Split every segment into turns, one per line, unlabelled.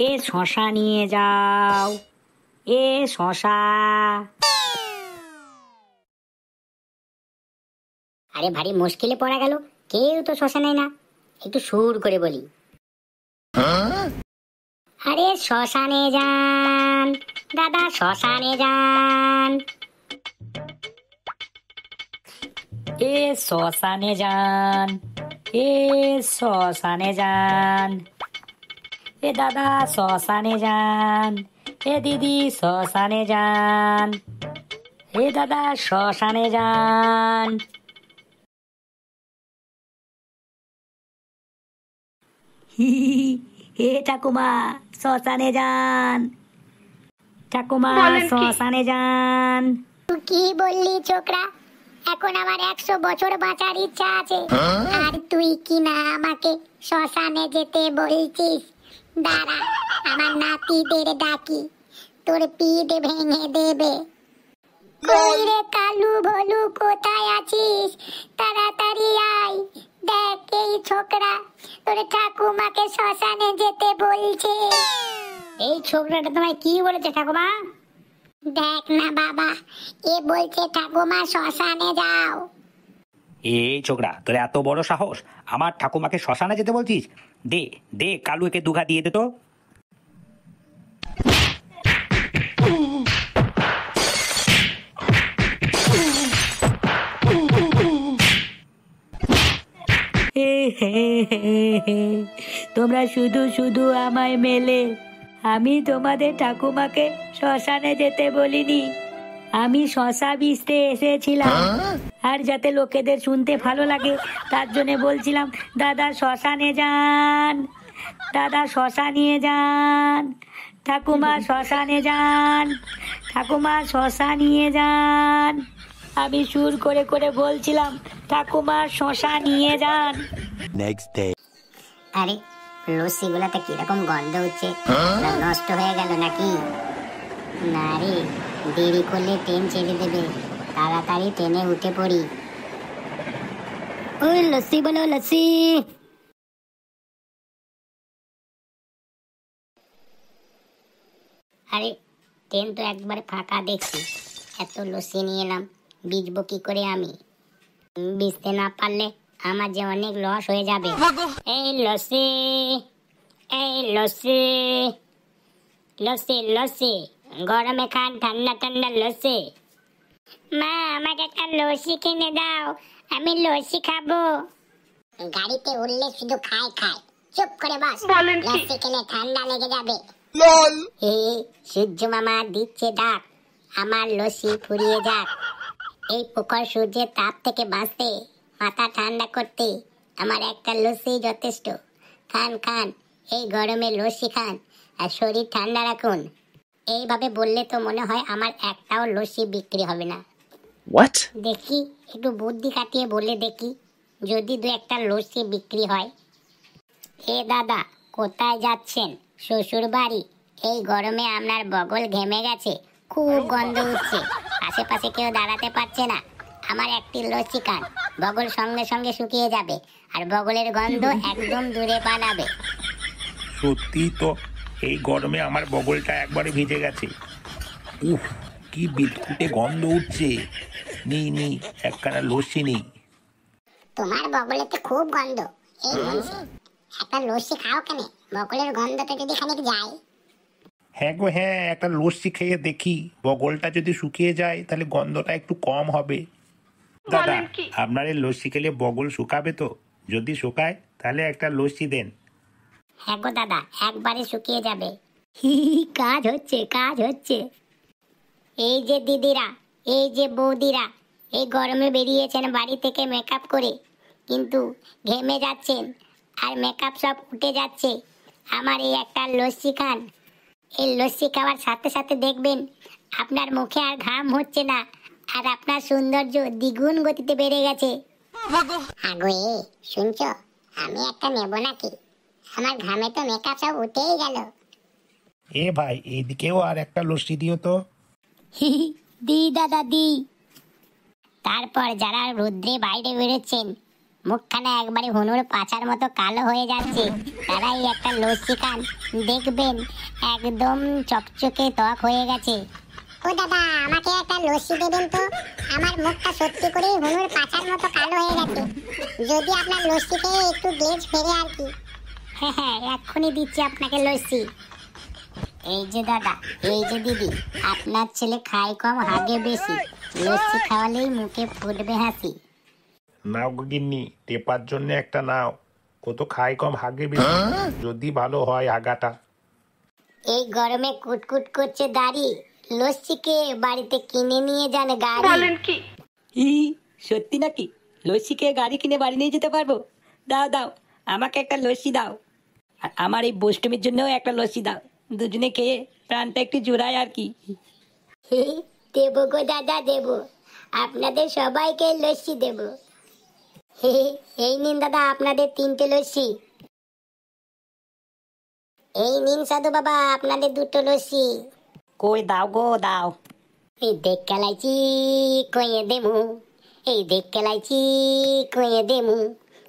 এ শশা নিয়ে যাও, এ শশা। আরে ভারী মুশকিলে পড়া গেল, কেউ তো শশা নেয় না। একটু সুর করে বলি, আরে শশা নিয়ে যান দাদা, শশা নিয়ে যান। এ শশা নিয়ে যান, এ শশা নিয়ে যান। এ দাদা শশা নিয়ে যান, এ দিদি শশা নিয়ে যান। এ দাদা শশা নিয়ে যান। হে ঠাকুমা শশা নিয়ে যান, ঠাকুমা শশা নিয়ে যান।
তুই কি বললি ছোকরা? এখন আমার 100 বছর বাঁচার ইচ্ছা আছে, আর তুই কি না আমাকে শ্মশানে যেতে বলছিস? দাঁড়া, আমার নাতিদের ডাকি, তোর পিঠ ভেঙে দেবে। কই রে কালু ভলু, কোথায় আছিস? তাড়াতাড়ি আয়, দেখ এই ছোকরা তোর ঠাকুমাকে শ্মশানে যেতে বলছে।
এই ছোকরাটা তোমায় কি বলেছে ঠাকুমা?
দেখ না বাবা, এ বলছে ঠাকুমা শ্মশানে যাও।
এই ছোকরা, তোর এত বড় সাহস, আমার ঠাকুমাকে শ্মশানে যেতে বলছিস? দে দে, কালু একে দুঘা দিয়ে দে তো।
তোমরা শুধু শুধু আমায় মেলে, আমি তোমাদের ঠাকুমাকে শ্মশানে যেতে বলিনি। আমি শশা বিচতে এসেছিলাম, আর যাতে লোকেদের শুনতে ভালো লাগে তার জন্য বলছিলাম দাদা শ্মশানে যান, দাদা শশা নিয়ে যান, ঠাকুমা শ্মশানে যান, ঠাকুমা শশা নিয়ে যান। আমি সুর করে করে বলছিলাম ঠাকুমা শশা নিয়ে যান।
আরে লস্যি গুলাতে কিরকম গন্ধ হচ্ছে, নষ্ট হয়ে গেল নাকি? না রে, দেরি করলে ট্রেন ছেড়ে দেবে, তাড়াতাড়ি ট্রেনে উঠে পড়ি।
ওই লস্যি বলো, লস্যি।
আরে ট্রেন তো একবারে ফাঁকা দেখছি, এত লস্যি নিয়ে এলাম, বিচবো কি করে আমি? বিচতে না পারলে আমার যে অনেক লস হয়ে যাবে। এই লস্যি, এই লস্যি, লস্যি লস্যি, গরমে খান ঠান্ডা ঠান্ডা লস্যি। মা আমাকে একটা লস্যি কিনে দাও, আমি লস্যি খাবো। গাড়িতে উঠলে শুধু খায় খায়, চুপ করে বস, লস্যি খেলে ঠান্ডা লেগে যাবে। হে সূর্য মামা দিচ্ছে ডাক, আমার লস্যি ফুরিয়ে যাক। এই প্রখর সূর্যের তাপ থেকে বাঁচতে, মাথা ঠান্ডা করতে আমার একটা লস্যি যথেষ্ট। খান খান, এই গরমে লস্যি খান আর শরীর ঠান্ডা রাখুন। এইভাবে বললে তো মনে হয় আমার একটাও লস্যি বিক্রি হবে না।
What?
দেখি একটু বুদ্ধি খাটিয়ে বলে দেখি, যদি দু একটা লস্যি বিক্রি হয়। এ দাদা, কোথায় যাচ্ছেন? শ্বশুর বাড়ি? এই গরমে আপনার বগল ঘেমে গেছে, খুব গন্ধ উঠছে, আশেপাশে কেউ দাঁড়াতে পারছে না। আমার একটি লস্যি খান, বগল সঙ্গে সঙ্গে শুকিয়ে যাবে, আর বগলের গন্ধ একদম দূরে পালাবে।
সত্যি তো, এই গরমে আমার বগলটা একবারে ভিজে গেছে। উফ, কি বিটকুটে গন্ধ উঠছে। নেই নেই, একখানা লস্যি নেই।
তোমার বগলেতে খুব গন্ধ, এই মুন্সি একটা লস্যি খাও কেন? বগলের গন্ধটা যদি খানিক যায়।
হ্যাঁ গো হ্যাঁ, একটা লস্যি খেয়ে দেখি, বগলটা যদি শুকিয়ে যায় তাহলে গন্ধটা একটু কম হবে। দাদা, আপনার এই লস্যি খেলে বগল শুকাবে তো? যদি শুকায় তাহলে একটা লস্যি দেন।
হ্যাঁ গো দাদা, একবারে শুকিয়ে যাবে। কাজ হচ্ছে, কাজ হচ্ছে। এই যে দিদিরা, এই যে বৌদিরা, এই গরমে বেরিয়েছেন বাড়ি থেকে মেকআপ করে, কিন্তু ঘেমে যাচ্ছেন আর মেকআপ সব উঠে যাচ্ছে। আমার এই একটা লস্যি খান, এই লস্যি খাওয়ার সাথে সাথে দেখবেন আপনার মুখে আর ঘাম হচ্ছে না, আর আপনার সৌন্দর্য দ্বিগুণ গতিতে বেড়ে গেছে। আগো এ শুনছো, আমি একটা নেব নাকি? আমার ঘামে তো মেকআপ সব উঠেই গেল।
এ ভাই, এইদিকেও আর একটা লস্যি দিও তো।
দি দাদা দি। তারপর যারা রোদ্রে বাইরে বেরোচ্ছেন, মুখখানা একবারে হনুর পাছার মতো কালো হয়ে যাচ্ছে, তারাই একটা লস্যি খান, দেখবেন একদম চকচকে ত্বক হয়ে গেছে। ও দাদা, আমাকে একটা লস্যি দেবেন তো, আমার মুখটা সত্যি করে হনুর পাছার মতো কালো হয়ে গেছে, যদি আপনার লস্যি খেয়ে একটু গ্লেজ ফেরে আর কি। হ্যাঁ হ্যাঁ, এক্ষুনি দিচ্ছি আপনাকে লস্যি। এই যে দাদা, এই যে দিদি, আপনার ছেলে খায় কম হাগে বেশি, লস্যি খাওয়ালেই মুখে ফুটবে হাসি।
নাও গো গিন্নি, টেপার জন্য একটা নাও। কত খাই কম হাগে বেশি, যদি ভালো হয় আগাটা।
এই গরমে কুটকুট করছে দাড়ি, লস্যিকে বাড়িতে কিনে নিয়ে যান গাড়ি।
ই সত্যি নাকি? লস্যি খেয়ে গাড়ি কিনে বাড়ি নিয়ে যেতে পারবো? দাও দাও, আমাকে একটা লস্যি দাও, আর আমার এই বোস্টমির জন্যও একটা লস্যি দাও, দুজনে খেয়ে প্রাণটা একটু জোড়ায় আর কি।
দেবো গো দাদা দেবো, আপনাদের সবাইকে লস্যি দেবো। এই নিন দাদা আপনাদের 3টে লস্যি। এই নিন সাধু বাবা আপনাদের 2টো লস্যি।
কই দাও গো দাও।
এই দেখ কেলাইছি কয়ে দেমু, এই দেখ কেলাইছি কয়ে দেমু,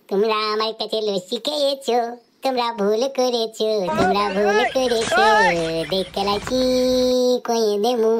তোমরা আমার কাছে লস্যি খেয়েছো, তোমরা ভুল করেছো, তোমরা ভুল করেছো, দেখ কেলাইছি কয়ে দেমু।